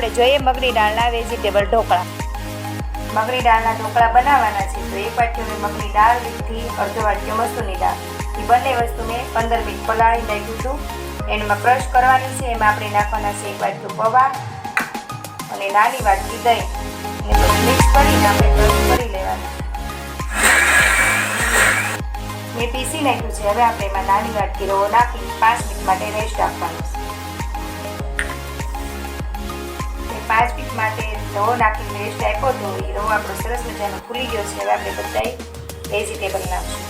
આપણે જોઈએ મગની દાળના વેજીટેબલ ઢોકળા. મગની દાળના ઢોકળા બનાવવાના છે તો 1 વાટકી મેં મગની દાળ લીધી, અડધો વાટકી મસૂરની દાળ. એ બંને વસ્તુ મેં 15 મિનિટ પલાળી નાખ્યું હતું. એમાં ક્રશ કરવાની છે. એમાં આપણે નાખવાના છે 1 વાટકી પૌવા અને નાની વાટકી દહીં. અને બધું મિક્સ કરીને આપણે ક્રશ કરી લેવાનું. મેં પીસી નાખ્યું છે. હવે આપણે એમાં નાની વાટકી રવો નાખી 5 મિનિટ માટે રેસ્ટ આપવાનો છે. 5 મિનિટ માટે રવો નાખીને રેસ્ટ આપ્યો તો એ રવો આપણો સરસ મજાનો ફૂલી ગયો છે. હવે આપણે બધા વેજીટેબલ નાખશું.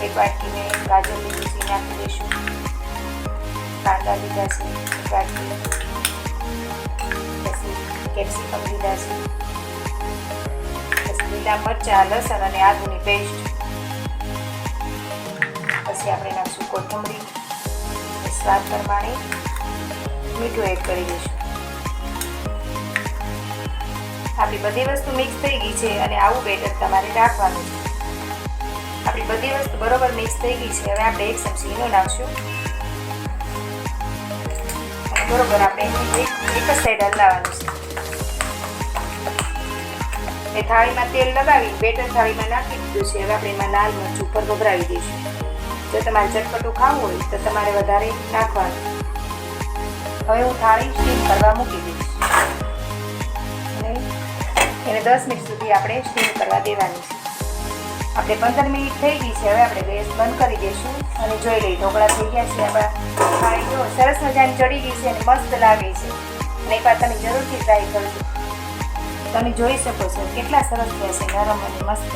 1 વાટકી મેં ગાજર લીધું છે, નાખી દઈશું. કાંદા લીધા છે 1 વાટકી, પછી કેપ્સિકમ લીધા છે, પછી લીલા મરચાં, લસણ અને આદુની પેસ્ટ. પછી આપણે નાખશું કોથમરી, સ્વાદ પ્રમાણે મીઠું એડ કરી દઈશું. આપણી બધી વસ્તુ મિક્સ થઈ ગઈ છે અને આવું બેટર તમારે રાખવાનું છે. આપણી બધી વસ્તુ બરોબર મિક્સ થઈ ગઈ છે. હવે આપણે 1 ચમચી ઈનો નાખશું અને બરોબર આપણે એક જ સાઈડ હલાવવાનું છે. એ થાળીમાં તેલ લગાવી બેટર થાળીમાં નાખી દીધું છે. હવે આપણે એમાં લાલ મરચું ઉપર ભભરાવી દઈશું. જો તમારે ચટપટું ખાવું હોય તો તમારે વધારે નાખવાનું. હવે હું થાળી સ્ટીમ કરવા મૂકી દઈશ. એને 10 મિનિટ સુધી આપણે સ્ટીમ કરવા દેવાની છે. આપણે 15 મિનિટ થઈ ગઈ છે. હવે આપણે ગેસ બંધ કરી દઈશું અને જોઈ લઈએ ઢોકળા થઈ ગયા છે. આપણા થાળી જો સરસ મજાની ચડી ગઈ છે અને મસ્ત લાગે છે. અને એકવાર તમે જરૂરથી ટ્રાય કરજો. તમે જોઈ શકો છો કેટલા સરસ થયા છે, નરમ અને મસ્ત.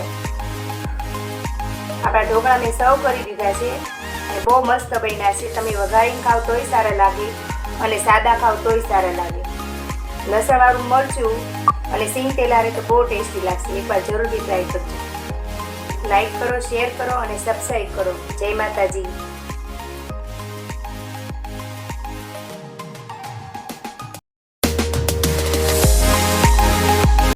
આપણા ઢોકળા મેં સર્વ કરી દીધા છે અને બહુ મસ્ત બન્યા છે. તમે વઘારીને ખાવ તોય સારા લાગે અને સાદા ખાવ તોય સારા લાગે. લસણવાળું મરચું અને સિંગ તેલ આરે તો બહુ ટેસ્ટી લાગશે. એકવાર જરૂરથી ટ્રાય કરજો. લાઈક કરો, શેર કરો અને સબસ્ક્રાઈબ કરો. જય માતાજી.